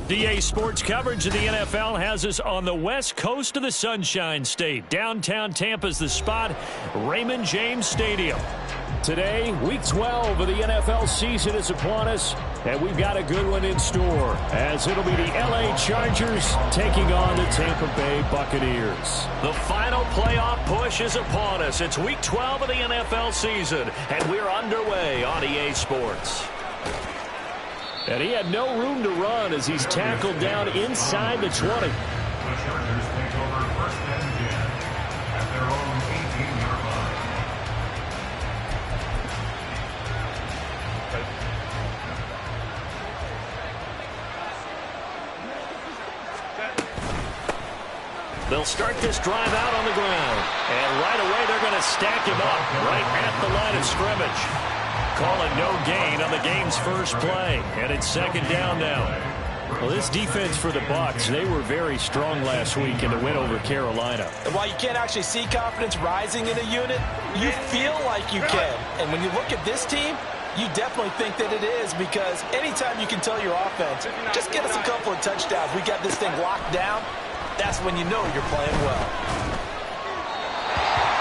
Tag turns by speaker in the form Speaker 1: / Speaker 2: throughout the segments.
Speaker 1: DA Sports coverage of the NFL has us on the west coast of the Sunshine State. Downtown Tampa's the spot, Raymond James Stadium. Today, Week 12 of the NFL season is upon us, and we've got a good one in store, as it'll be the LA Chargers taking on the Tampa Bay Buccaneers. The final playoff push is upon us. It's Week 12 of the NFL season, and we're underway on EA Sports. And he had no room to run as he's tackled down inside the 20.
Speaker 2: The Chargers take over first and 10 at their own 18-yard line.
Speaker 1: They'll start this drive out on the ground. And right away they're going to stack him up right at the line of scrimmage. Calling no gain on the game's first play. And it's second down now. Well, this defense for the Bucs, they were very strong last week in the win over Carolina.
Speaker 3: And while you can't actually see confidence rising in a unit, you feel like you can. And when you look at this team, you definitely think that it is, because anytime you can tell your offense, just get us a couple of touchdowns, we got this thing locked down, that's when you know you're playing well.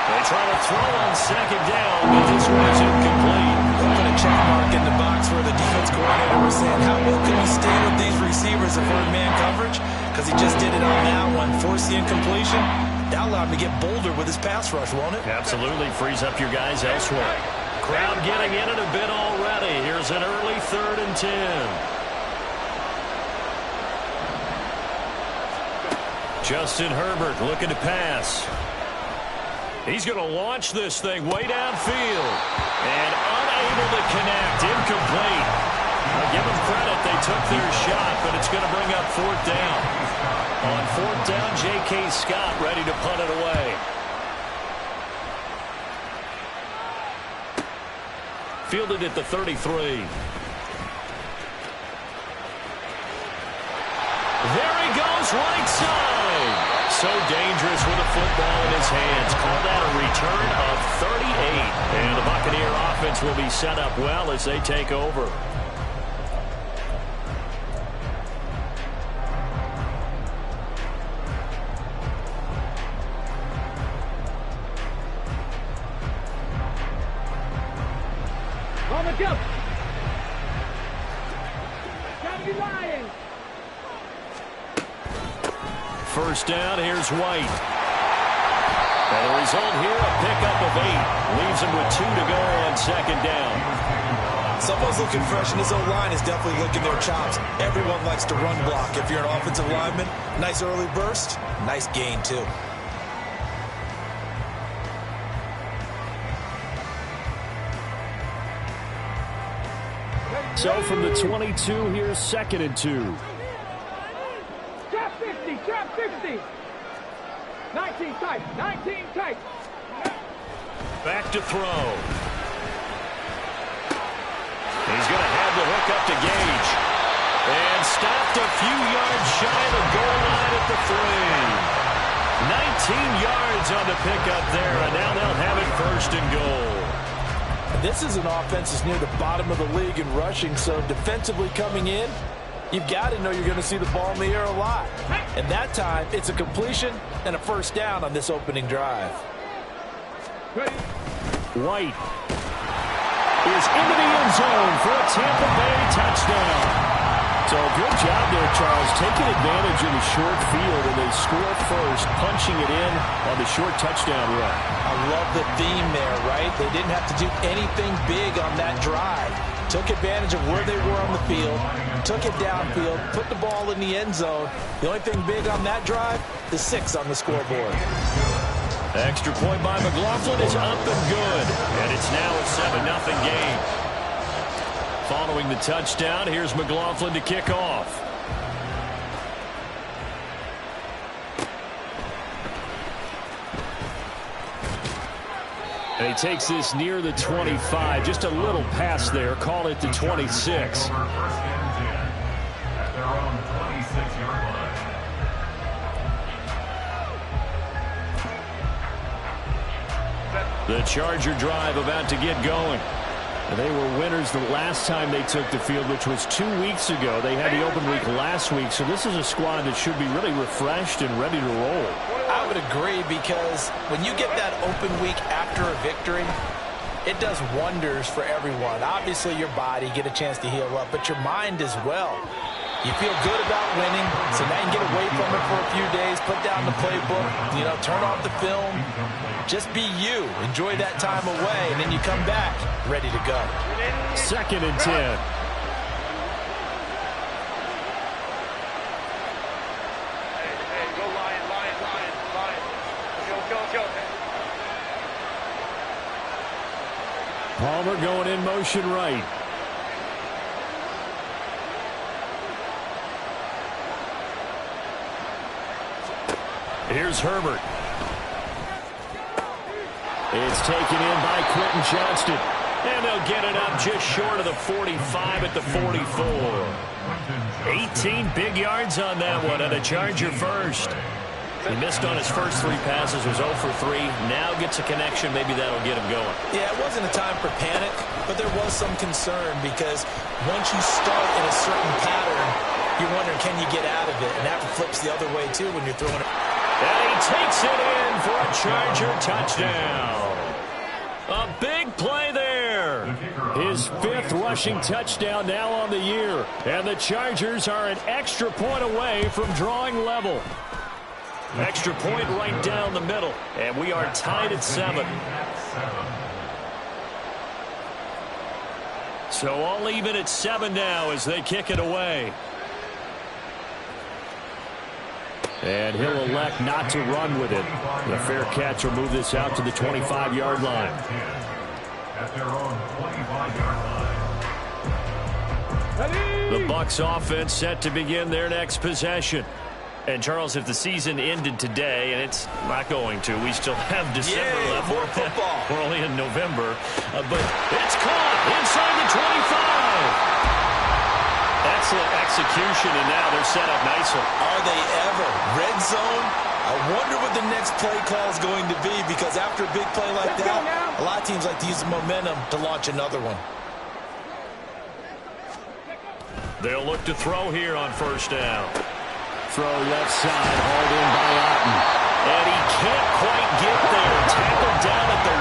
Speaker 1: They try to throw on second down, but this one's incomplete.
Speaker 3: Put a check mark in the box where the defense coordinator was saying, how well can we stay with these receivers if we're in man coverage? Because he just did it on that one, forced the incompletion. That allowed him to get bolder with his pass rush, won't it?
Speaker 1: Absolutely, frees up your guys elsewhere. Crowd getting in it a bit already. Here's an early 3rd and 10. Justin Herbert looking to pass. He's going to launch this thing way downfield. And unable to connect. Incomplete. I'll give them credit. They took their shot, but it's going to bring up 4th down. On 4th down, J.K. Scott ready to punt it away. Fielded at the 33. There he goes, right side. So dangerous with a football in his hands. Call that a return of 38. And the Buccaneer offense will be set up well as they take over.
Speaker 4: On the jump. Gotta be lying.
Speaker 1: First down, here's White. And the result here, a pickup of 8. Leaves him with 2 to go on second down.
Speaker 3: Someone's looking fresh, and his own line is definitely licking their chops. Everyone likes to run block. If you're an offensive lineman, nice early burst, nice gain, too.
Speaker 1: So from the 22, here's 2nd and 2.
Speaker 4: Trap 50, trap 50. 19 tight, 19 tight.
Speaker 1: Back to throw. He's going to have the hook up to Gage. And stopped a few yards shy of the goal line at the 3. 19 yards on the pickup there, and now they'll have it 1st and goal.
Speaker 3: This is an offense that's near the bottom of the league in rushing, so defensively coming in, you've got to know you're going to see the ball in the air a lot. And that time, it's a completion and a 1st down on this opening drive.
Speaker 1: White is into the end zone for a Tampa Bay touchdown. So good job there, Charles, taking advantage of the short field, and they score first, punching it in on the short touchdown run.
Speaker 3: I love the theme there, right? They didn't have to do anything big on that drive. Took advantage of where they were on the field, took it downfield, put the ball in the end zone. The only thing big on that drive, the 6 on the scoreboard.
Speaker 1: Extra point by McLaughlin is up and good, and it's now a 7-0 game. Following the touchdown, here's McLaughlin to kick off. And he takes this near the 25. Just a little pass there. Call it the 26. The Charger drive about to get going. They were winners the last time they took the field, which was 2 weeks ago. They had the open week last week, so this is a squad that should be really refreshed and ready to roll.
Speaker 3: I would agree, because when you get that open week after a victory, it does wonders for everyone. Obviously, your body, get a chance to heal up, but your mind as well. You feel good about winning, so now you can get away from it for a few days, put down the playbook, turn off the film. Just be you. Enjoy that time away, and then you come back ready to go.
Speaker 1: 2nd and 10. Palmer going in motion right. Here's Herbert. It's taken in by Quentin Johnston. And they'll get it up just short of the 45 at the 44. 18 big yards on that one, and a Charger first. He missed on his first 3 passes, was 0 for 3. Now gets a connection. Maybe that'll get him going.
Speaker 3: Yeah, it wasn't a time for panic, but there was some concern, because once you start in a certain pattern, you're wondering, can you get out of it? And that flips the other way, too, when you're throwing it.
Speaker 1: And he takes it in for a Charger touchdown. A big play there. His 5th rushing touchdown now on the year. And the Chargers are an extra point away from drawing level. Extra point right down the middle. And we are tied at 7. So all even at 7 now as they kick it away. And he'll elect not to run with it. The fair catch will move this out to the 25-yard line.
Speaker 2: At their own 25-yard line.
Speaker 1: The Bucs offense set to begin their next possession. And, Charles, if the season ended today, and it's not going to, we still have December left.
Speaker 3: More football.
Speaker 1: We're only in November. But it's caught inside the 25. Excellent execution, and now they're set up nicely.
Speaker 3: Are they ever? Red zone? I wonder what the next play call is going to be, because after a big play like that, a lot of teams like to use the momentum to launch another one.
Speaker 1: They'll look to throw here on 1st down. Throw left side, hauled in by Otten. And he can't quite get there. Tackled down at the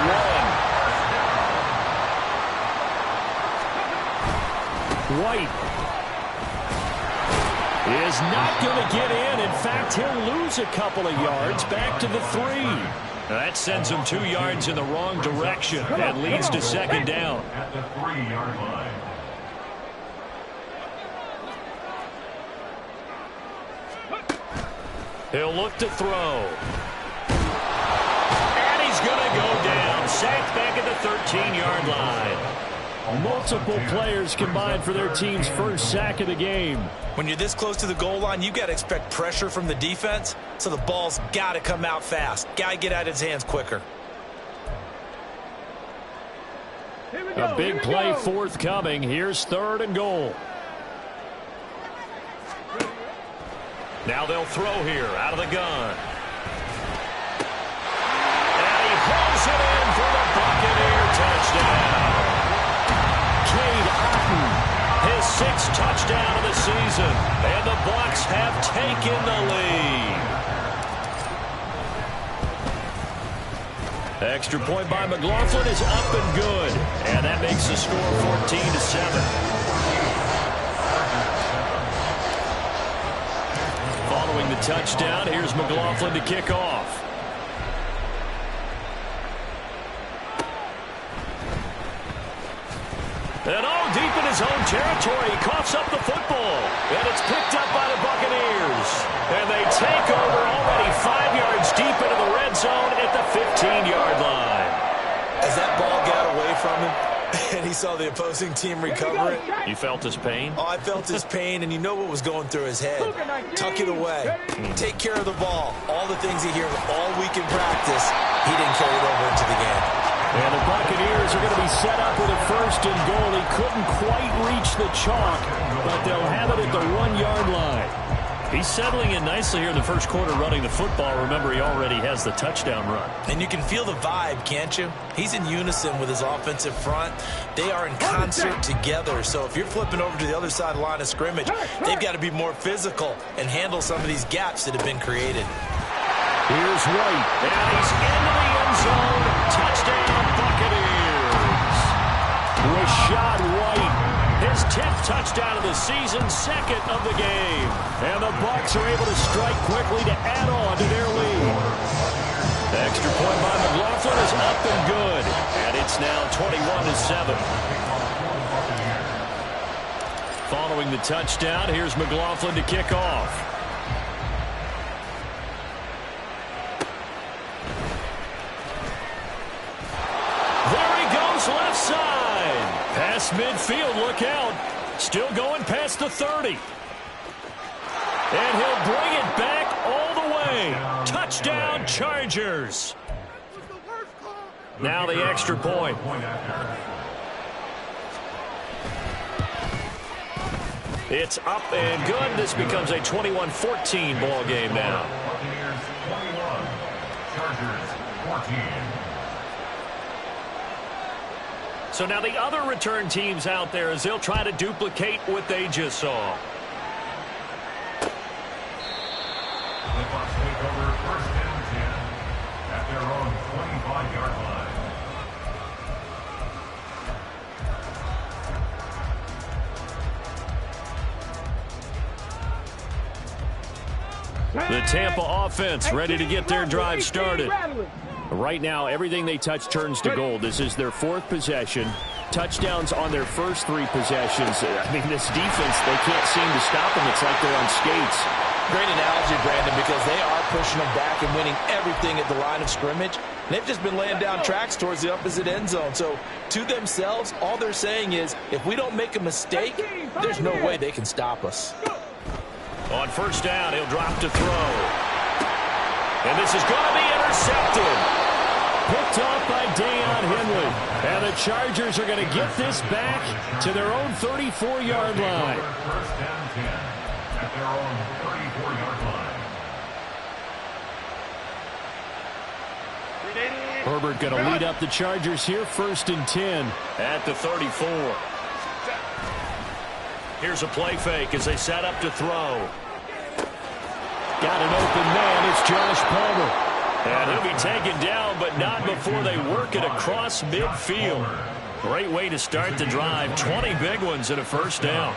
Speaker 1: 1. White is not going to get in. In fact, he'll lose a couple of yards back to the 3. That sends him 2 yards in the wrong direction and leads to 2nd down.
Speaker 2: At the 3-yard line.
Speaker 1: He'll look to throw. And he's going to go down. Sacked back at the 13-yard line. Multiple players combined for their team's first sack of the game.
Speaker 3: When you're this close to the goal line, you got to expect pressure from the defense, so the ball's got to come out fast. Got to get out of his hands quicker.
Speaker 1: A big play forthcoming. Here's 3rd and goal. Now they'll throw here out of the gun. And he hauls it in for the Buccaneer touchdown. Cade Otten, his 6th touchdown of the season. And the Bucs have taken the lead. Extra point by McLaughlin is up and good. And that makes the score 14-7. Following the touchdown, here's McLaughlin to kick off. And all deep in his own territory, he coughs up the football. And it's picked up by the Buccaneers. And they take over already 5 yards deep into the red zone at the 15-yard line.
Speaker 3: As that ball got away from him, and he saw the opposing team recover it.
Speaker 1: You felt his pain?
Speaker 3: Oh, I felt his pain, and you know what was going through his head. Tuck it away. Take care of the ball. All the things he hears all week in practice, he didn't carry it over into the game.
Speaker 1: And the Buccaneers are going to be set up with a 1st and goal. He couldn't quite reach the chalk, but they'll have it at the 1-yard line. He's settling in nicely here in the first quarter running the football. Remember, he already has the touchdown run.
Speaker 3: And you can feel the vibe, can't you? He's in unison with his offensive front. They are in concert together. So if you're flipping over to the other side of the line of scrimmage, they've got to be more physical and handle some of these gaps that have been created.
Speaker 1: Here's White. And he's into the end zone. Touchdown, Buccaneers. Rashad White. His 10th touchdown of the season, 2nd of the game. And the Bucs are able to strike quickly to add on to their lead. The extra point by McLaughlin is up and good. And it's now 21-7. Following the touchdown, here's McLaughlin to kick off. There he goes, left side. Past midfield, look out. Still going past the 30. And he'll bring it back all the way. Touchdown, Chargers. Now the extra point. It's up and good. This becomes a 21-14 ball game now.
Speaker 2: Buccaneers 21, Chargers 14.
Speaker 1: So now the other return teams out there as they'll try to duplicate what they just saw.
Speaker 2: The Bucs take over 1st and 10 at their own 25-yard line.
Speaker 1: The Tampa offense ready to get their drive started. Right now, everything they touch turns to gold. This is their 4th possession. Touchdowns on their first 3 possessions. I mean, this defense, they can't seem to stop them. It's like they're on skates.
Speaker 3: Great analogy, Brandon, because they are pushing them back and winning everything at the line of scrimmage. They've just been laying down tracks towards the opposite end zone. So, to themselves, all they're saying is, if we don't make a mistake, there's no way they can stop us.
Speaker 1: On first down, he'll drop to throw. And this is going to be intercepted. Picked off by Deion Henley. And the Chargers are going to get this back to their own 34-yard line.
Speaker 2: 1st and 10 at their own 34-yard line.
Speaker 1: Herbert going to lead up the Chargers here, 1st and 10 at the 34. Here's a play fake as they set up to throw. Got an open man. It's Josh Palmer. And he'll be taken down, but not before they work it across midfield. Great way to start the drive. 20 big ones and a first down.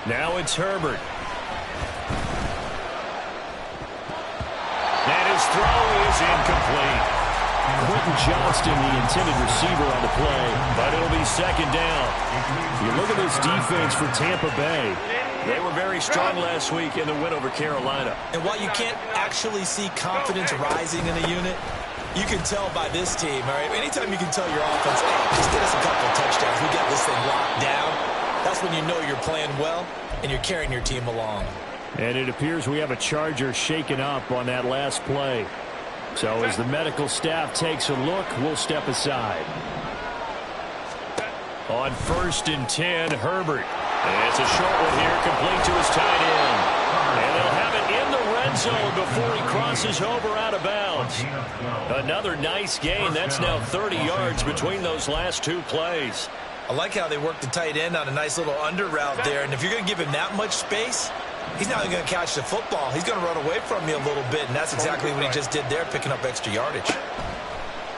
Speaker 1: Now it's Herbert. And his throw is incomplete. Quentin Johnston, the intended receiver on the play, but it'll be 2nd down. You look at this defense for Tampa Bay. They were very strong last week in the win over Carolina.
Speaker 3: And while you can't actually see confidence rising in a unit, you can tell by this team, all right? Anytime you can tell your offense, hey, just get us a couple of touchdowns, we got this thing locked down, that's when you know you're playing well and you're carrying your team along.
Speaker 1: And it appears we have a Charger shaken up on that last play. So as the medical staff takes a look, we'll step aside. On 1st and 10, Herbert. And it's a short one here, complete to his tight end. And they'll have it in the red zone before he crosses over out of bounds. Another nice gain. That's now 30 yards between those last 2 plays.
Speaker 3: I like how they work the tight end on a nice little under route there. And if you're going to give him that much space, he's not even going to catch the football. He's going to run away from you a little bit, and that's exactly what he just did there, picking up extra yardage.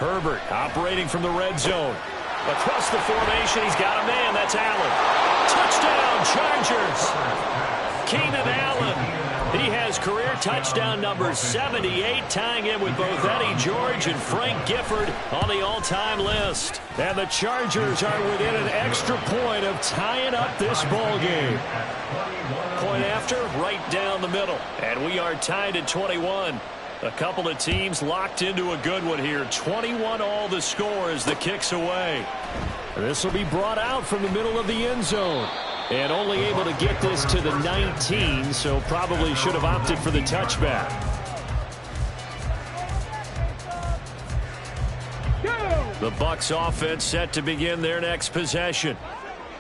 Speaker 1: Herbert operating from the red zone. Across the formation, he's got a man. That's Allen. Touchdown, Chargers. Keenan Allen. He has career touchdown number 78, tying him with both Eddie George and Frank Gifford on the all-time list. And the Chargers are within an extra point of tying up this ball game. Point after, right down the middle. And we are tied at 21. A couple of teams locked into a good one here. 21 all the score as the kick's away. This will be brought out from the middle of the end zone. And only able to get this to the 19, so probably should have opted for the touchback. The Bucs offense set to begin their next possession.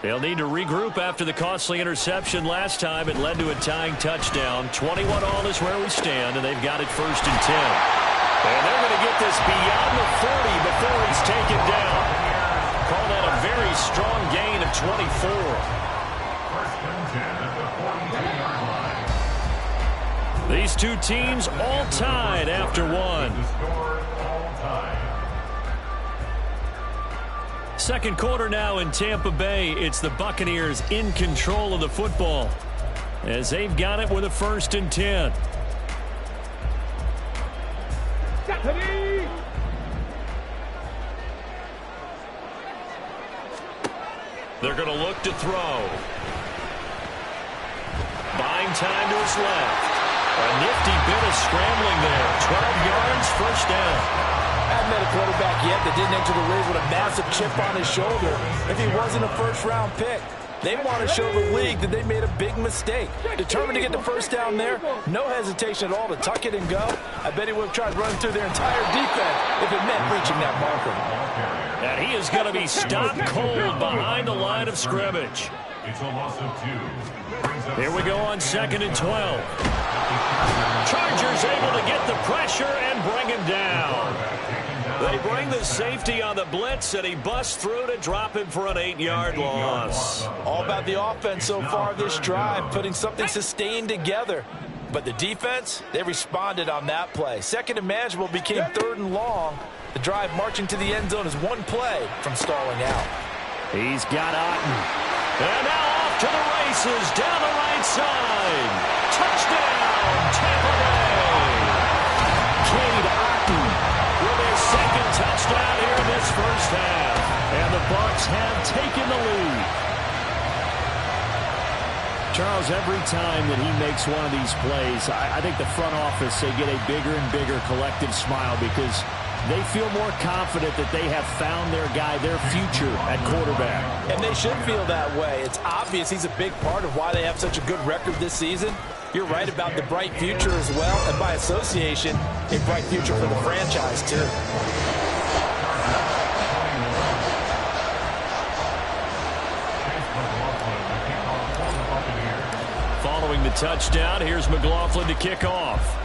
Speaker 1: They'll need to regroup after the costly interception last time. It led to a tying touchdown. 21-all is where we stand, and they've got it 1st and 10. And they're going to get this beyond the 40 before he's taken down. Call that a very strong gain of 24.
Speaker 2: 1st and 10 at the 42-yard line.
Speaker 1: These two teams all tied after one.
Speaker 2: The score all tied.
Speaker 1: Second quarter now in Tampa Bay. It's the Buccaneers in control of the football as they've got it with a 1st and 10. They're going to look to throw. Buying time to his left. A nifty bit of scrambling there. 12 yards, 1st down.
Speaker 3: I haven't met a quarterback yet that didn't enter the league with a massive chip on his shoulder if he wasn't a first-round pick. They want to show the league that they made a big mistake. Determined to get the 1st down there, no hesitation at all to tuck it and go. I bet he would have tried running through their entire defense if it meant reaching that marker.
Speaker 1: And he is going to be stopped cold behind the line of scrimmage.
Speaker 2: It's a loss of 2.
Speaker 1: Here we go on 2nd and 12. Chargers able to get the pressure and bring him down. They bring the safety on the blitz, and he busts through to drop him for an 8-yard loss.
Speaker 3: All about the offense so far this drive, putting something sustained together. But the defense, they responded on that play. 2nd and manageable became 3rd and long. The drive marching to the end zone is one play from stalling out.
Speaker 1: He's got Otten. And now off to the races down the right side. Touchdown, Tampa Bay. Cade Otten with his 2nd touchdown here in this 1st half. And the Bucs have taken the lead. Charles, every time that he makes one of these plays, I think the front office, they get a bigger and bigger collective smile because they feel more confident that they have found their guy, their future at quarterback.
Speaker 3: And they should feel that way. It's obvious he's a big part of why they have such a good record this season. You're right about the bright future as well, and by association, a bright future for the franchise, too.
Speaker 1: Following the touchdown, here's McLaughlin to kick off.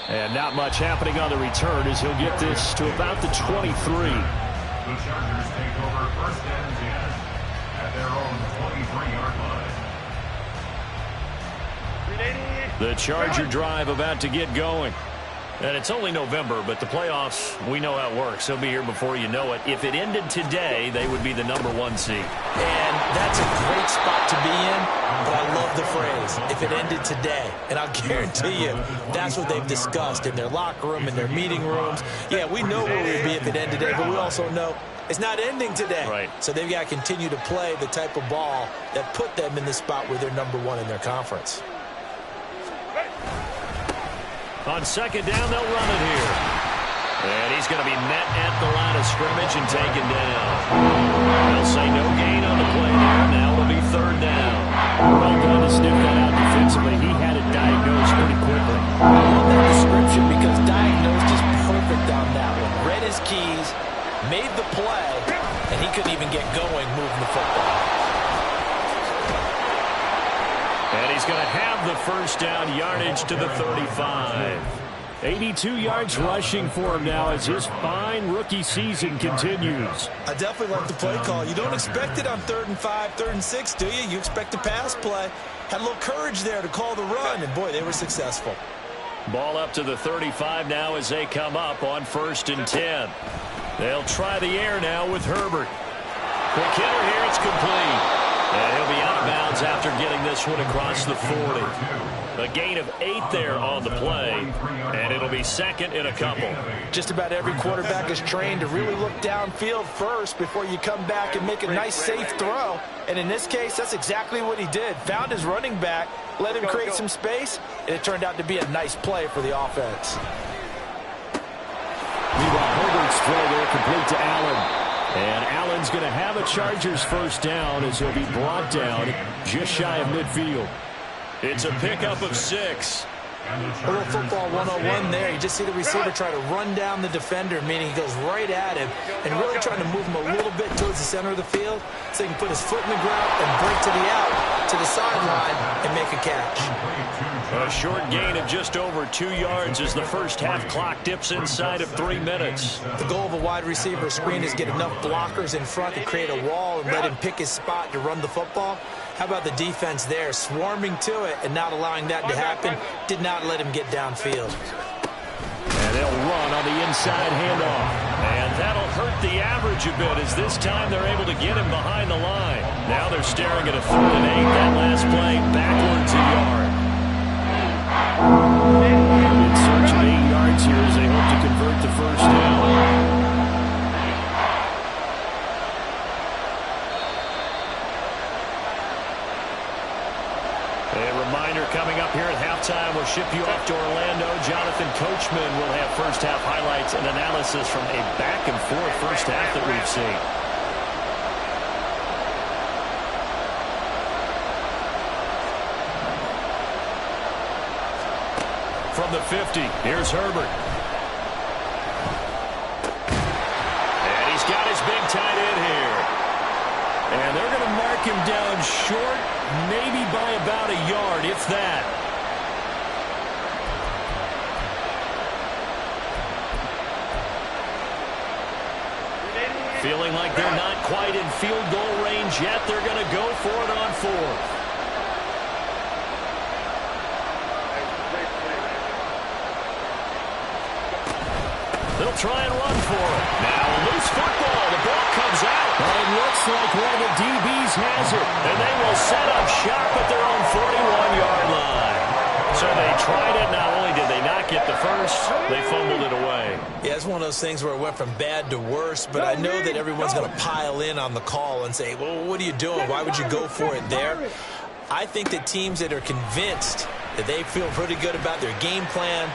Speaker 1: And not much happening on the return as he'll get this to about the 23.
Speaker 2: The Chargers take over 1st and 10 at their own 23-yard line.
Speaker 1: The Charger drive about to get going. And it's only November, but the playoffs, we know how it works. They'll be here before you know it. If it ended today, they would be the #1 seed.
Speaker 3: And that's a great spot to be in, but I love the phrase, if it ended today. And I'll guarantee you, that's what they've discussed in their locker room, in their meeting rooms. Yeah, we know where we'd be if it ended today, but we also know it's not ending today.
Speaker 1: Right.
Speaker 3: So they've got to continue to play the type of ball that put them in the spot where they're #1 in their conference.
Speaker 1: On 2nd down, they'll run it here. And he's going to be met at the line of scrimmage and taken down. They'll say no gain on the play there. Now it'll be 3rd down. Well done to sniff that out defensively. He had it diagnosed pretty quickly.
Speaker 3: I love that description because diagnosed is perfect on that one. Read his keys, made the play, and he couldn't even get going moving the football.
Speaker 1: And he's going to have the 1st down, yardage to the 35. 82 yards rushing for him now as his fine rookie season continues.
Speaker 3: I definitely like the play call. You don't expect it on 3rd and 5, 3rd and 6, do you? You expect a pass play. Had a little courage there to call the run, and boy, they were successful.
Speaker 1: Ball up to the 35 now as they come up on 1st and 10. They'll try the air now with Herbert. Quick hitter here, it's complete. And he'll be out of bounds after getting this one across the 40. A gain of 8 there on the play, and it'll be 2nd and a couple.
Speaker 3: Just about every quarterback is trained to really look downfield first before you come back and make a nice, safe throw. And in this case, that's exactly what he did. Found his running back, let him create some space, and it turned out to be a nice play for the offense.
Speaker 1: Meanwhile, throw there, complete to Allen. And Allen's going to have a Chargers first down as he'll be brought down just shy of midfield. It's a pickup of 6.
Speaker 3: A little football 101 there. You just see the receiver try to run down the defender, meaning he goes right at him and really trying to move him a little bit towards the center of the field so he can put his foot in the ground and break to the out, to the sideline, and make a catch.
Speaker 1: A short gain of just over 2 yards as the first half clock dips inside of 3 minutes.
Speaker 3: The goal of a wide receiver screen is get enough blockers in front to create a wall and let him pick his spot to run the football. How about the defense there, swarming to it and not allowing that to happen, did not let him get downfield.
Speaker 1: And they'll run on the inside handoff. And that'll hurt the average a bit as this time they're able to get him behind the line. Now they're staring at a 3rd and 8. That last play backwards a yard. In search of 8 yards here as they hope to convert the first down. A reminder coming up here at halftime. We'll ship you off to Orlando. Jonathan Coachman will have first half highlights and analysis from a back-and-forth first half that we've seen. From the 50, here's Herbert. And he's got his big tight end here. And they're going to mark him down short, maybe by about a yard, if that. Feeling like they're not quite in field goal range yet. They're going to go for it on 4th. They'll try and run for it. Now a loose football. The ball comes out. It looks like one of the DBs has it. And they will set up shop at their own 41-yard line. So they tried it. Not only did they not get the first, they fumbled it away.
Speaker 3: Yeah, it's one of those things where it went from bad to worse, but I know that everyone's going to pile in on the call and say, well, what are you doing? Why would you go for it there? I think that teams that are convinced that they feel pretty good about their game plan,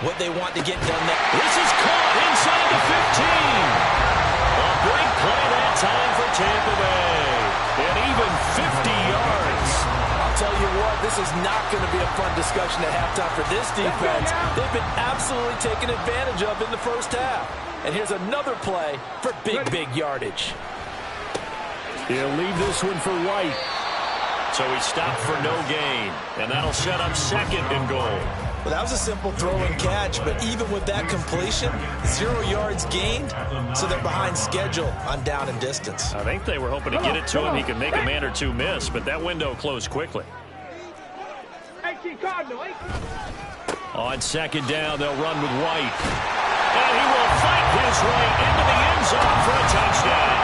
Speaker 3: what they want to get done next.
Speaker 1: This is caught inside the 15. A great play that time for Tampa Bay. And even 50 yards.
Speaker 3: I'll tell you what, this is not going to be a fun discussion at halftime for this defense. They've been absolutely taken advantage of in the first half. And here's another play for big yardage.
Speaker 1: He'll leave this one for White. So he stopped for no gain. And that'll set up 2nd and goal.
Speaker 3: Well, that was a simple throw and catch, but even with that completion, 0 yards gained, so they're behind schedule on down and distance.
Speaker 1: I think they were hoping to get it to him. He could make a man or two miss, but that window closed quickly.
Speaker 4: 18 Cardinal, 18.
Speaker 1: On 2nd down, they'll run with White. And he will fight his way into the end zone for a touchdown.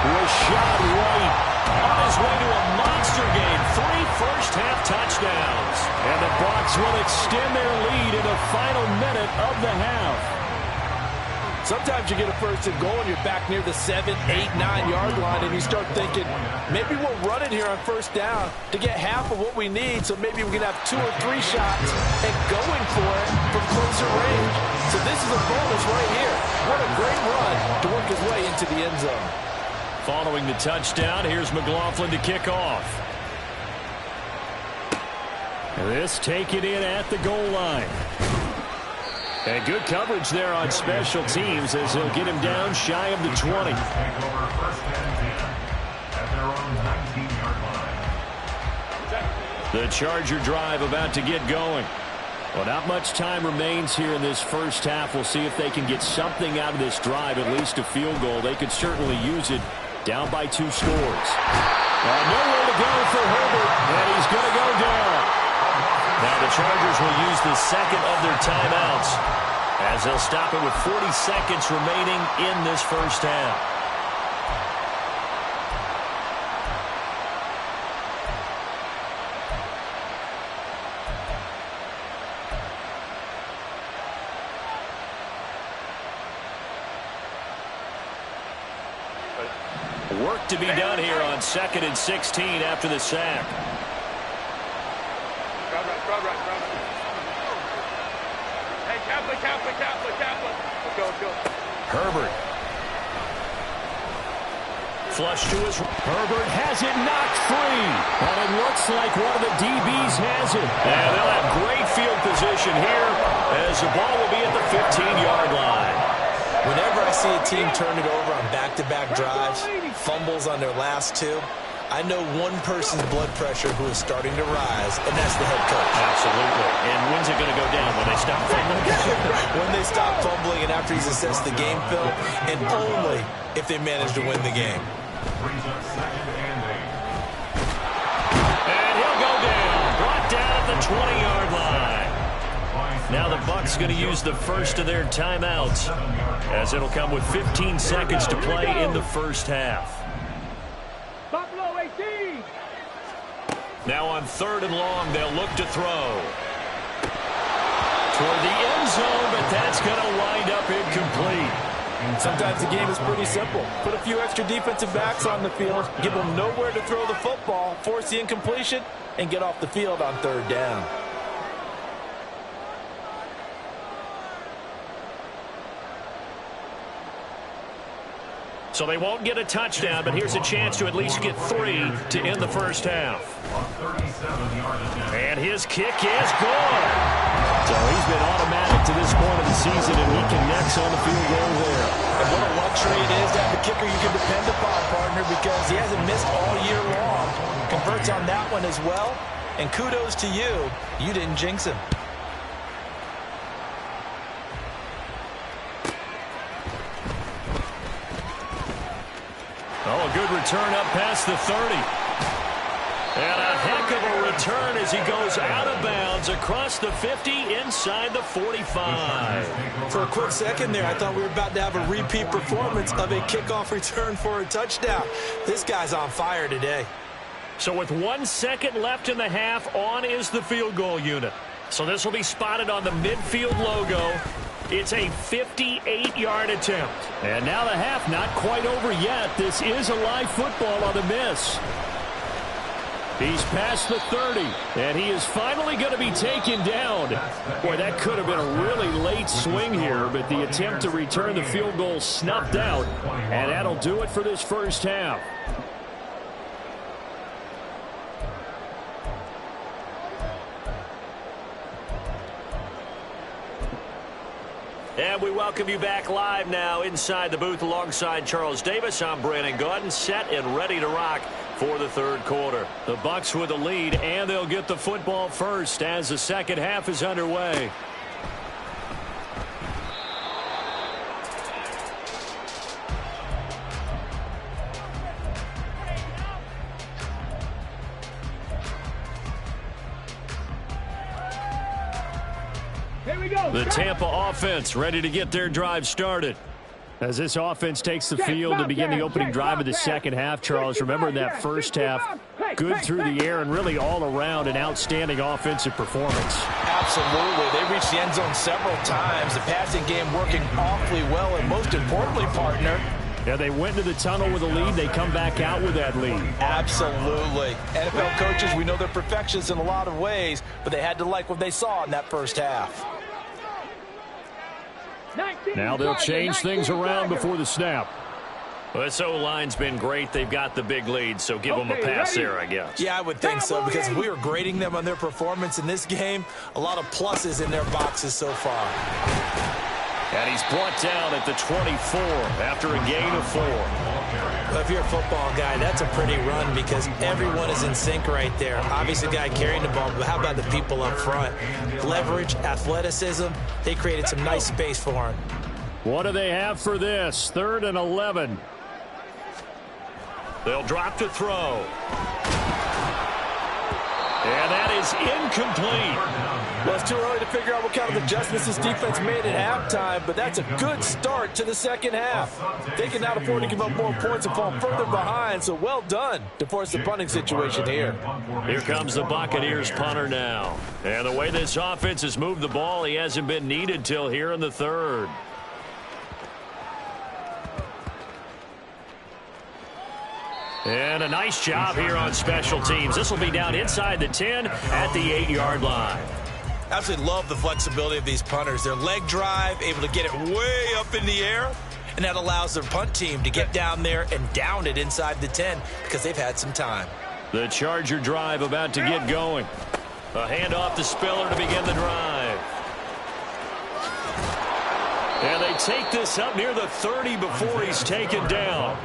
Speaker 1: Rashad White on his way to a monster game. 3 first-half touchdowns. And the Bucs will extend their lead in the final minute of the half.
Speaker 3: Sometimes you get a first and goal and you're back near the 7, 8, 9-yard line and you start thinking, maybe we'll run it here on first down to get half of what we need, so maybe we can have 2 or 3 shots and going for it from closer range. So this is a bonus right here. What a great run to work his way into the end zone.
Speaker 1: Following the touchdown, here's McLaughlin to kick off. This taken in at the goal line. And good coverage there on special teams as he'll get him down shy of the 20.
Speaker 2: Take over 1st and 10 at their own 19-yard line.
Speaker 1: The Charger drive about to get going. Well, not much time remains here in this first half. We'll see if they can get something out of this drive, at least a field goal. They could certainly use it down by 2 scores. Nowhere to go for Herbert, and he's going to go down. Now the Chargers will use the 2nd of their timeouts as they'll stop it with 40 seconds remaining in this first half. Work to be done here on 2nd and 16 after the sack.
Speaker 4: Hey, Kaplan. Let's go.
Speaker 1: Herbert. Flush to his. Herbert has it knocked free. And it looks like one of the DBs has it. And they'll have great field position here as the ball will be at the 15-yard line.
Speaker 3: Whenever I see a team turn it over on back-to-back drives, fumbles on their last two, I know one person's blood pressure who is starting to rise, and that's the head coach.
Speaker 1: Absolutely. And when's it going to go down? When they stop fumbling?
Speaker 3: When they stop fumbling and after he's assessed the game film, and only if they manage to win the game.
Speaker 1: And he'll go down. Brought down at the 20-yard line. Now the Bucs going to use the first of their timeouts, as it'll come with 15 seconds to play in the first half.
Speaker 4: Buffalo 18.
Speaker 1: Now on 3rd and long, they'll look to throw. Toward the end zone, but that's going to wind up incomplete.
Speaker 3: Sometimes the game is pretty simple. Put a few extra defensive backs on the field, give them nowhere to throw the football, force the incompletion, and get off the field on 3rd down.
Speaker 1: So they won't get a touchdown, but here's a chance to at least get 3 to end the first half. And his kick is good. So he's been automatic to this point of the season, and he connects on the field goal there.
Speaker 3: And what a luxury it is to have a kicker you can depend upon, partner, because he hasn't missed all year long. Converts on that one as well. And kudos to you. You didn't jinx him.
Speaker 1: Oh, a good return up past the 30. And a heck of a return as he goes out of bounds across the 50 inside the 45.
Speaker 3: For a quick second there, I thought we were about to have a repeat performance of a kickoff return for a touchdown. This guy's on fire today.
Speaker 1: So with 1 second left in the half, on is the field goal unit. So this will be spotted on the midfield logo. It's a 58-yard attempt. And now the half not quite over yet. This is a live football on the miss. He's past the 30, and he is finally going to be taken down. Boy, that could have been a really late swing here, but the attempt to return the field goal snuffed out, and that'll do it for this first half. And we welcome you back live now inside the booth alongside Charles Davis. I'm Brandon Gordon, set and ready to rock for the third quarter. The Bucs with the lead, and they'll get the football first as the second half is underway. The Tampa offense ready to get their drive started. As this offense takes the field to begin the opening drive of the second half, Charles, remember in that first half, good through the air and really all around an outstanding offensive performance.
Speaker 3: Absolutely. They reached the end zone several times. The passing game working awfully well, and most importantly, partner,
Speaker 1: yeah, they went into the tunnel with a lead. They come back out with that lead.
Speaker 3: Absolutely. NFL coaches, we know they're perfectionists in a lot of ways, but they had to like what they saw in that first half.
Speaker 1: Now they'll change things around before the snap. Well, this O-line's been great. They've got the big lead, so give them a pass there, I guess.
Speaker 3: Yeah, I would think so, because if we were grading them on their performance in this game, a lot of pluses in their boxes so far.
Speaker 1: And he's brought down at the 24 after a gain of 4.
Speaker 3: Well, if you're a football guy, that's a pretty run because everyone is in sync right there. Obviously, the guy carrying the ball, but how about the people up front? Leverage, athleticism, they created some nice space for him.
Speaker 1: What do they have for this? 3rd and 11. They'll drop to throw. And that is incomplete.
Speaker 3: Well, it's too early to figure out what kind of adjustments this defense made at halftime, but that's a good start to the second half. They can now afford to give up more points and fall further behind, so well done to force the punting situation here.
Speaker 1: Here comes the Buccaneers punter now. And the way this offense has moved the ball, he hasn't been needed till here in the 3rd. And a nice job here on special teams. This will be down inside the 10 at the 8-yard line.
Speaker 3: Absolutely love the flexibility of these punters. Their leg drive, able to get it way up in the air, And that allows their punt team to get down there and down it inside the 10 because they've had some time.
Speaker 1: The Charger drive about to get going. A handoff to Spiller to begin the drive. And they take this up near the 30 before he's taken down.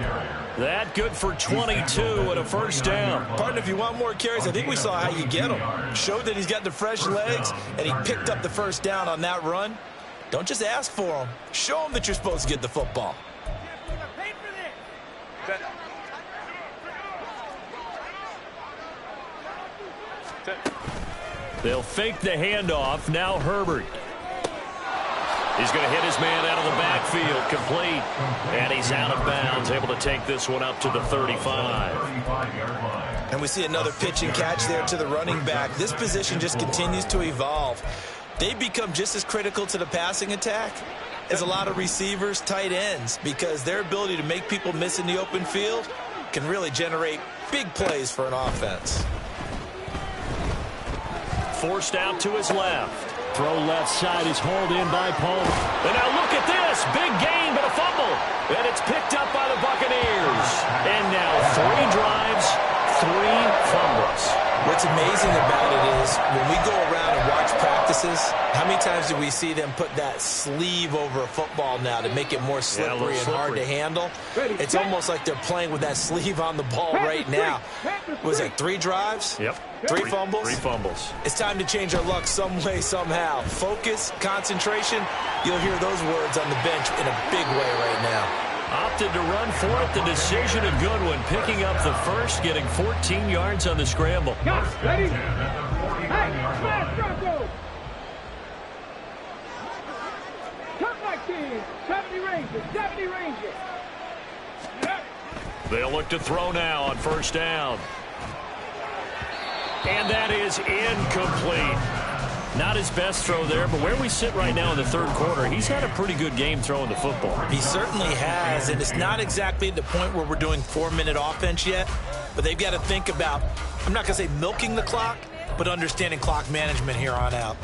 Speaker 1: That good for 22 and a first down.
Speaker 3: Partner, if you want more carries, I think we saw how you get him. Showed that he's got the fresh legs, and he picked up the first down on that run. Don't just ask for him. Show him that you're supposed to get the football.
Speaker 1: They'll fake the handoff. Now Herbert. He's going to hit his man out of the backfield. Complete. And he's out of bounds. Able to take this one up to the 35.
Speaker 3: And we see another pitch and catch there to the running back. This position just continues to evolve. They become just as critical to the passing attack as a lot of receivers, tight ends, because their ability to make people miss in the open field can really generate big plays for an offense.
Speaker 1: Forced out to his left. Throw left side is hauled in by Palmer. And now look at this. Big gain, but a fumble. And it's picked up by the Buccaneers. And now 3 drives, 3 fumbles.
Speaker 3: What's amazing about it is when we go around and watch practices, how many times do we see them put that sleeve over a football now to make it more slippery and hard to handle? It's almost like they're playing with that sleeve on the ball right now. Was it 3 drives?
Speaker 1: Yep.
Speaker 3: 3 fumbles?
Speaker 1: 3 fumbles.
Speaker 3: It's time to change our luck some way, somehow. Focus, concentration, you'll hear those words on the bench in a big way right now.
Speaker 1: Opted to run for it. The decision a good one. Picking up the first, getting 14 yards on the scramble.
Speaker 4: Ready? Hey, smash, Bronco! Cut like this. 70 Rangers, 70 Rangers.
Speaker 1: They'll look to throw now on first down. And that is incomplete. Not his best throw there, but where we sit right now in the third quarter, he's had a pretty good game throwing the football.
Speaker 3: He certainly has, and it's not exactly the point where we're doing 4-minute offense yet, but they've got to think about, I'm not going to say milking the clock, but understanding clock management here on out.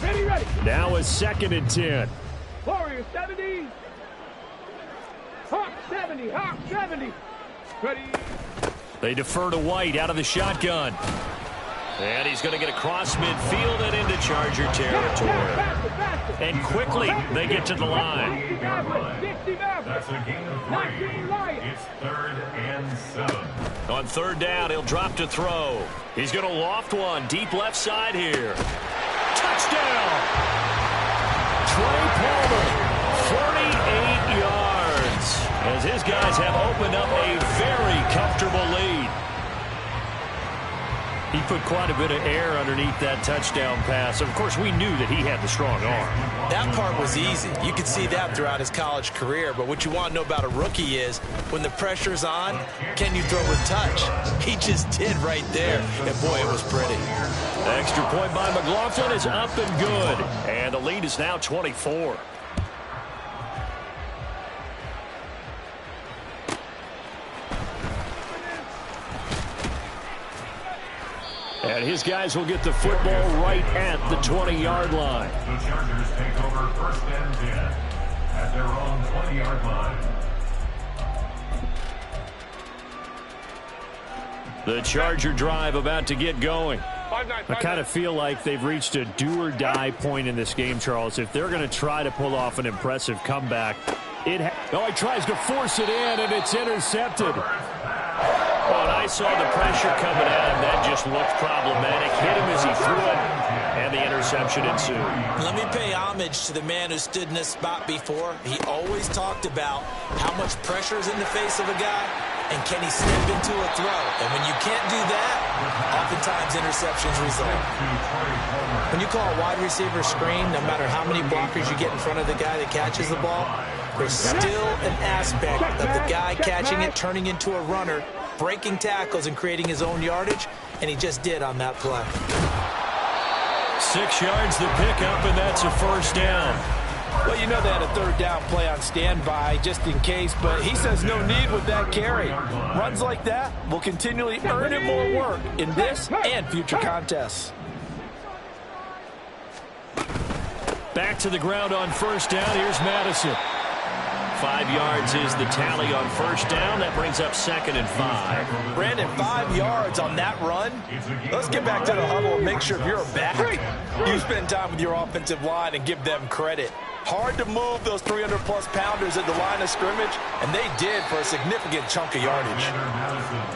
Speaker 4: Ready.
Speaker 1: Now a 2nd and 10.
Speaker 4: Warriors 70. Hawk 70, Hawk 70. Ready.
Speaker 1: They defer to White out of the shotgun. And he's going to get across midfield and into Charger territory.
Speaker 4: Faster.
Speaker 1: And quickly they get to the line.
Speaker 4: 60
Speaker 2: That's a gain of 3. It's 3rd and 7.
Speaker 1: On 3rd down, he'll drop to throw. He's going to loft one deep left side here. Touchdown! Trey Palmer, 48 yards, as his guys have opened up a very comfortable lead. He put quite a bit of air underneath that touchdown pass. Of course, we knew that he had the strong arm.
Speaker 3: That part was easy. You could see that throughout his college career. But what you want to know about a rookie is when the pressure's on, can you throw with touch? He just did right there. And, boy, it was pretty.
Speaker 1: Extra point by McLaughlin is up and good. And the lead is now 24. And his guys will get the football right at the 20-yard line.
Speaker 2: The Chargers take over 1st and 10 at their own 20-yard line.
Speaker 1: The Charger drive about to get going. I kind of feel like they've reached a do-or-die point in this game, Charles. If they're going to try to pull off an impressive comeback, he tries to force it in, and it's intercepted. Well, and I saw the pressure coming at him. That just looked problematic. Hit him as he threw it, and the interception ensued.
Speaker 3: Let me pay homage to the man who stood in this spot before. He always talked about how much pressure is in the face of a guy, and can he step into a throw. And when you can't do that, oftentimes interceptions result. When you call a wide receiver screen, no matter how many blockers you get in front of the guy that catches the ball, there's still an aspect of the guy catching it, turning into a runner, breaking tackles and creating his own yardage, and he just did on that play.
Speaker 1: 6 yards the pickup, and that's a first down.
Speaker 3: Well, you know they had a third down play on standby just in case, but he says no need with that carry. Runs like that will continually earn him more work in this and future contests.
Speaker 1: Back to the ground on first down. Here's Madison. 5 yards is the tally on first down. That brings up 2nd and 5.
Speaker 3: Brandon, 5 yards on that run. Let's get back to the huddle and make sure if you're a back, you spend time with your offensive line and give them credit. Hard to move those 300-plus pounders at the line of scrimmage, and they did for a significant chunk of yardage.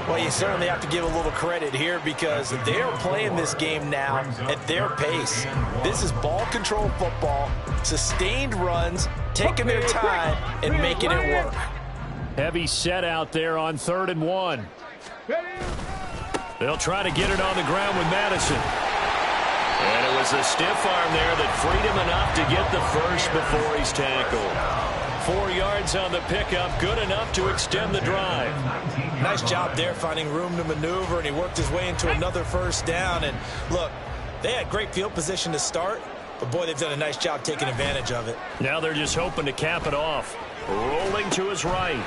Speaker 3: Well, you certainly have to give a little credit here because they are playing this game now at their pace. This is ball control football, sustained runs, taking their time, and making it work.
Speaker 1: Heavy set out there on 3rd and 1. They'll try to get it on the ground with Madison. And it was a stiff arm there that freed him enough to get the first before he's tackled. 4 yards on the pickup, good enough to extend the drive.
Speaker 3: Nice job there finding room to maneuver, and he worked his way into another first down. And look, they had great field position to start, but boy, they've done a nice job taking advantage of it.
Speaker 1: Now they're just hoping to cap it off. Rolling to his right.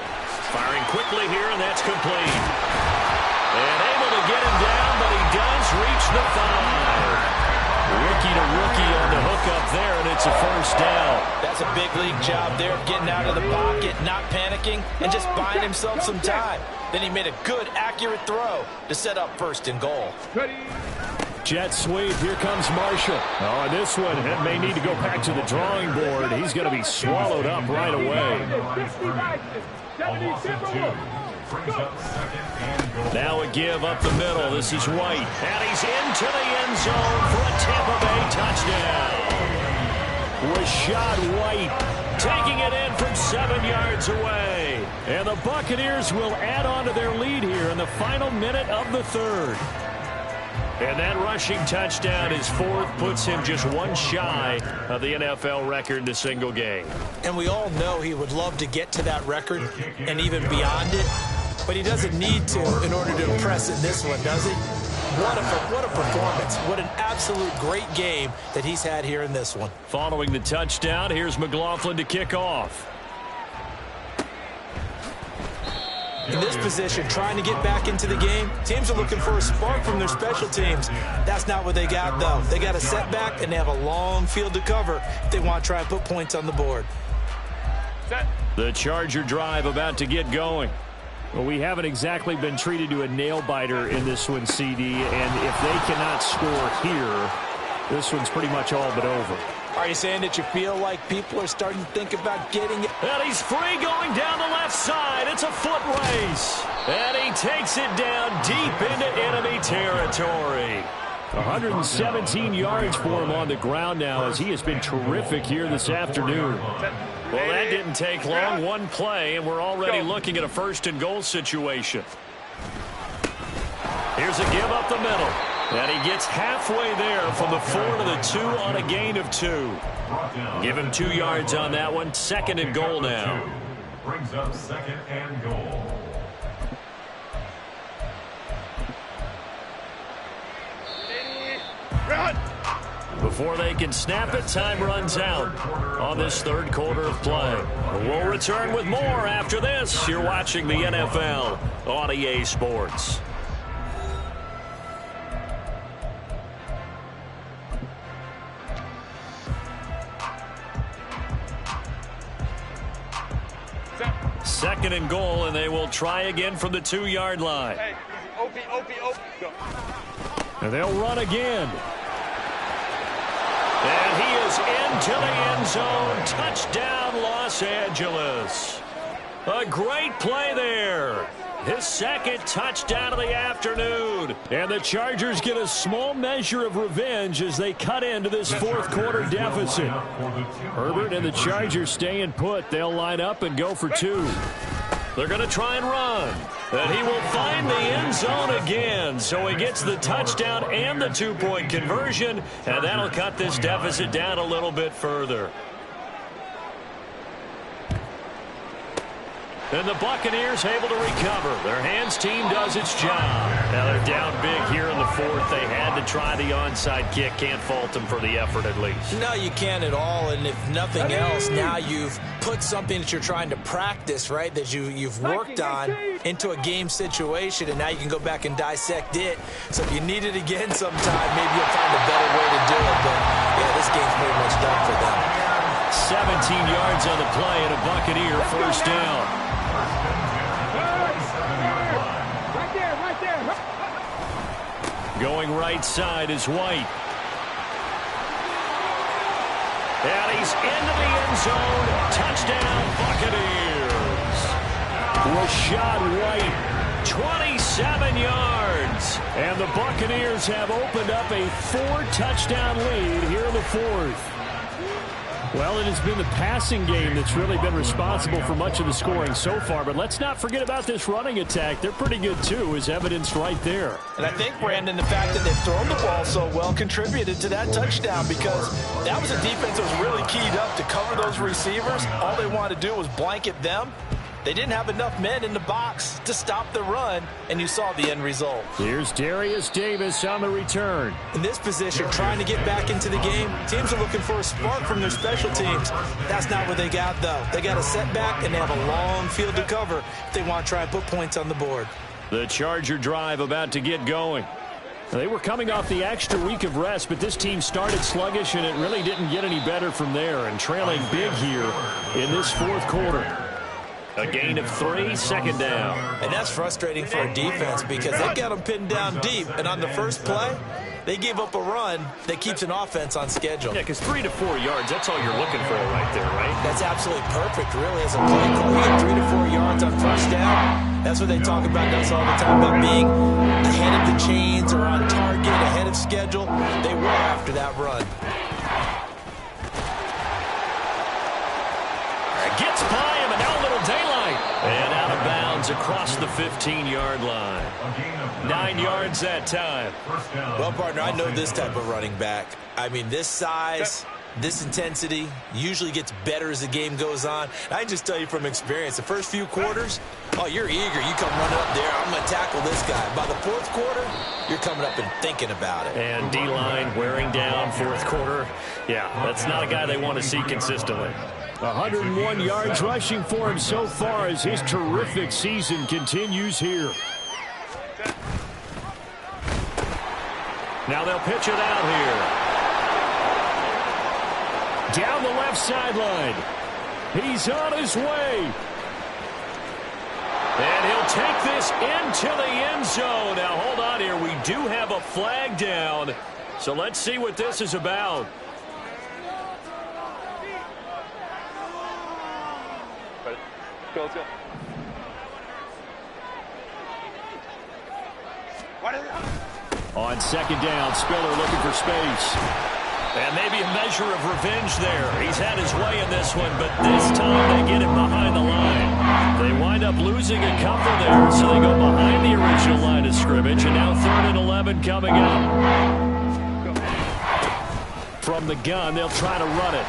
Speaker 1: Firing quickly here, and that's complete. And able to get him down, but he does reach the 5. Rookie to rookie on the hookup there, and it's a first down.
Speaker 3: That's a big league job there, getting out of the pocket, not panicking, and just buying himself some time. Then he made a good, accurate throw to set up 1st and goal.
Speaker 1: Jet sweep. Here comes Marshall. Oh, and this one may need to go back to the drawing board. He's going to be swallowed up right away. Now a give up the middle. This is White. And he's into the end zone for a Tampa Bay touchdown. Rashad White taking it in from 7 yards away. And the Buccaneers will add on to their lead here in the final minute of the 3rd. And that rushing touchdown, his 4th, puts him just one shy of the NFL record in a single game.
Speaker 3: And we all know he would love to get to that record and even beyond it, but he doesn't need to in order to impress in this one, does he? What a performance. What an absolute great game that he's had here in this one.
Speaker 1: Following the touchdown, here's McLaughlin to kick off.
Speaker 3: In this position, trying to get back into the game, teams are looking for a spark from their special teams. That's not what they got, though. They got a setback, and they have a long field to cover if they want to try and put points on the board.
Speaker 1: The Charger drive about to get going. Well, we haven't exactly been treated to a nail-biter in this one, CD, and if they cannot score here, this one's pretty much all but over.
Speaker 3: Are you saying that you feel like people are starting to think about getting it?
Speaker 1: And he's free going down the left side. It's a foot race. And he takes it down deep into enemy territory. 117 yards for him on the ground now as he has been terrific here this afternoon. Well, that didn't take long. One play, and we're already looking at a 1st and goal situation. Here's a give up the middle. And he gets halfway there from the 4 to the 2 on a gain of 2. Give him 2 yards on that one. 2nd and goal now.
Speaker 2: Brings up 2nd and goal.
Speaker 1: Before they can snap it, time runs out on this 3rd quarter of play. We'll return with more after this. You're watching the NFL on EA Sports. Second and goal, and they will try again from the 2-yard line.
Speaker 5: Hey, OP, go.
Speaker 1: And they'll run again. And he is into the end zone. Touchdown, Los Angeles. A great play there. His 2nd touchdown of the afternoon. And the Chargers get a small measure of revenge as they cut into this 4th quarter deficit. Herbert and the Chargers staying put. They'll line up and go for 2. They're going to try and run. And he will find the end zone again. So he gets the touchdown and the 2-point conversion. And that'll cut this deficit down a little bit further. And the Buccaneers able to recover. Their hands team does its job. Now they're down big here in the fourth. They had to try the onside kick. Can't fault them for the effort at least.
Speaker 3: No, you can't at all. And if nothing else, now you've put something that you're trying to practice, right, that you've worked on into a game situation, and now you can go back and dissect it. So if you need it again sometime, maybe you'll find a better way to do it. But, yeah, this game's pretty much done for them.
Speaker 1: 17 yards on the play and a Buccaneer first down. Going right side is White. And he's into the end zone. Touchdown, Buccaneers. Rashad White, 27 yards. And the Buccaneers have opened up a 4-touchdown lead here in the fourth. Well, it has been the passing game that's really been responsible for much of the scoring so far. But let's not forget about this running attack. They're pretty good, too, as evidenced right there.
Speaker 3: And I think, Brandon, the fact that they've thrown the ball so well contributed to that touchdown, because that was a defense that was really keyed up to cover those receivers. All they wanted to do was blanket them. They didn't have enough men in the box to stop the run, and you saw the end result.
Speaker 1: Here's Darius Davis on the return.
Speaker 3: In this position, trying to get back into the game, teams are looking for a spark from their special teams. That's not what they got, though. They got a setback, and they have a long field to cover if they want to try and put points on the board.
Speaker 1: The Charger drive about to get going. They were coming off the extra week of rest, but this team started sluggish, and it really didn't get any better from there, and trailing big here in this fourth quarter. A gain of 3, second down.
Speaker 3: And that's frustrating for a defense because they've got them pinned down deep. And on the first play, they gave up a run that keeps an offense on schedule.
Speaker 1: Yeah, because 3 to 4 yards, that's all you're looking for right there, right?
Speaker 3: That's absolutely perfect, really, as a play call. You get 3 to 4 yards on first down. That's what they talk about us all the time, about being ahead of the chains or on target, ahead of schedule. They were after that run.
Speaker 1: Gets by him, and now a little daylight. And out of bounds across the 15-yard line. 9 yards that time.
Speaker 3: Well, partner, I know this type of running back. I mean, this size, this intensity usually gets better as the game goes on. I can just tell you from experience, the first few quarters, oh, you're eager. You come running up there, I'm going to tackle this guy. By the fourth quarter, you're coming up and thinking about it.
Speaker 1: And D-line wearing down fourth quarter. Yeah, that's not a guy they want to see consistently. 101 yards rushing for him so far as his terrific season continues here. Now they'll pitch it out here. Down the left sideline. He's on his way. And he'll take this into the end zone. Now hold on here. We do have a flag down. So let's see what this is about.
Speaker 5: Go, let's go.
Speaker 1: On second down, Spiller looking for space. And maybe a measure of revenge there. He's had his way in this one, but this time they get him behind the line. They wind up losing a couple there, so they go behind the original line of scrimmage, and now 3rd and 11 coming up. From the gun, they'll try to run it.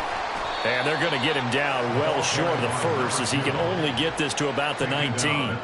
Speaker 1: And they're going to get him down well short of the first, as he can only get this to about the 19.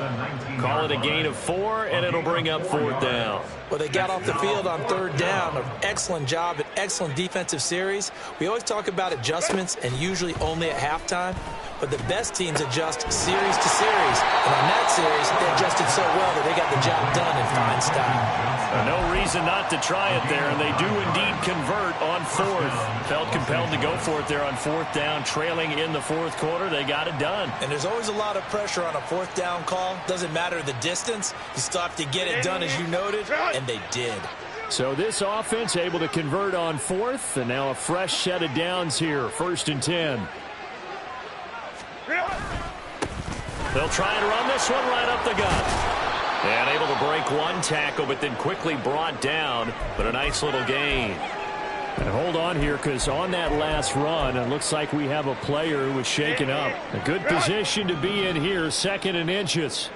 Speaker 1: Call it a gain of 4, and it'll bring up 4th down.
Speaker 3: Well, they got off the field on 3rd down. An excellent job, an excellent defensive series. We always talk about adjustments, and usually only at halftime. But the best teams adjust series to series. And on that series, they adjusted so well that they got the job done in fine style.
Speaker 1: No reason not to try it there, and they do indeed convert on 4th. Felt compelled to go for it there on 4th down, trailing in the 4th quarter. They got it done.
Speaker 3: And there's always a lot of pressure on a 4th down call. Doesn't matter the distance. You still have to get it done, as you noted, and they did.
Speaker 1: So this offense able to convert on 4th, and now a fresh set of downs here, 1st and 10. They'll try and run this one right up the gut. And able to break one tackle, but then quickly brought down. But a nice little gain. And hold on here, because on that last run, it looks like we have a player who was shaken up. A good position to be in here, 2nd and inches.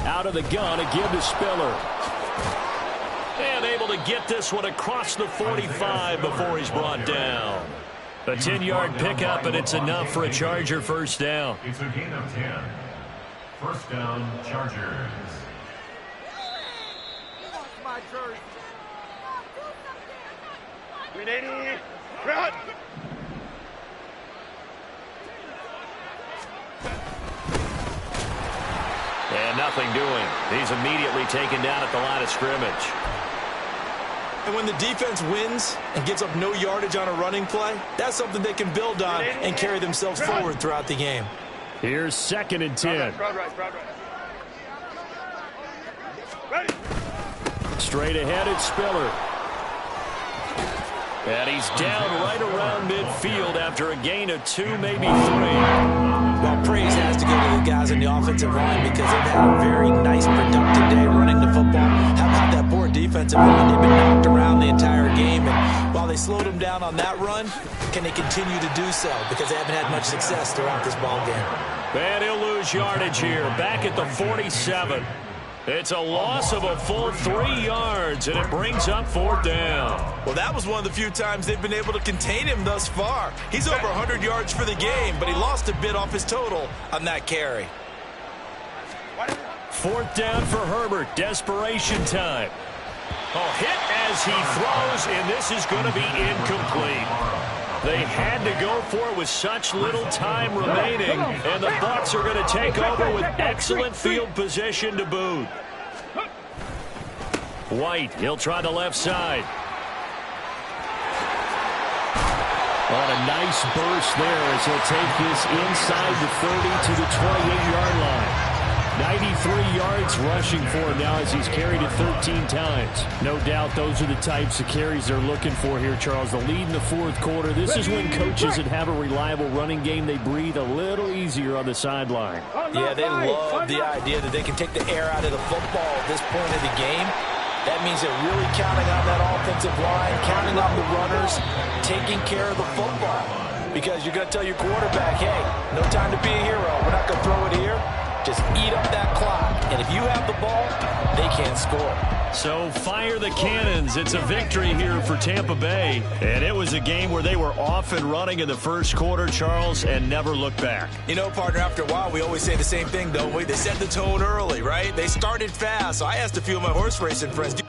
Speaker 1: Out of the gun, a give to Spiller. And able to get this one across the 45 before he's brought down. A 10-yard pickup, and it's enough for a Charger first down.
Speaker 2: It's a gain of 10. First down, Chargers.
Speaker 5: Run!
Speaker 1: And nothing doing. He's immediately taken down at the line of scrimmage.
Speaker 3: And when the defense wins and gets up no yardage on a running play, that's something they can build on and carry themselves forward throughout the game.
Speaker 1: Here's 2nd and 10. Straight ahead, it's Spiller. And he's down right around midfield after a gain of 2, maybe 3.
Speaker 3: Well, praise has to go to the guys in the offensive line because they've had a very nice, productive day running the football. How about that poor defensive line? They've been knocked around the entire game, and while they slowed them down on that run, can they continue to do so? Because they haven't had much success throughout this ball game.
Speaker 1: And he'll lose yardage here, back at the 47. It's a loss of a full 3 yards, and it brings up 4th down.
Speaker 3: Well, that was one of the few times they've been able to contain him thus far. He's over 100 yards for the game, but he lost a bit off his total on that carry.
Speaker 1: 4th down for Herbert. Desperation time. Hit as he throws, and this is going to be incomplete. They had to go for it with such little time remaining, and the Bucs are going to take over with excellent field position to boot. White, he'll try the left side. On a nice burst there as he'll take this inside the 30 to the 28-yard line. 93 yards rushing for him now as he's carried it 13 times. No doubt those are the types of carries they're looking for here, Charles. The lead in the 4th quarter. This is when coaches that have a reliable running game, they breathe a little easier on the sideline.
Speaker 3: Yeah, they love the idea that they can take the air out of the football at this point of the game. That means they're really counting on that offensive line, counting on the runners, taking care of the football. Because you're going to tell your quarterback, hey, no time to be a hero. We're not going to throw it here. Just eat up that clock. And if you have the ball, they can't score.
Speaker 1: So fire the cannons. It's a victory here for Tampa Bay. And it was a game where they were off and running in the first quarter, Charles, and never looked back.
Speaker 3: You know, partner, after a while, we always say the same thing, don't we? They set the tone early, right? They started fast. So I asked a few of my horse racing friends,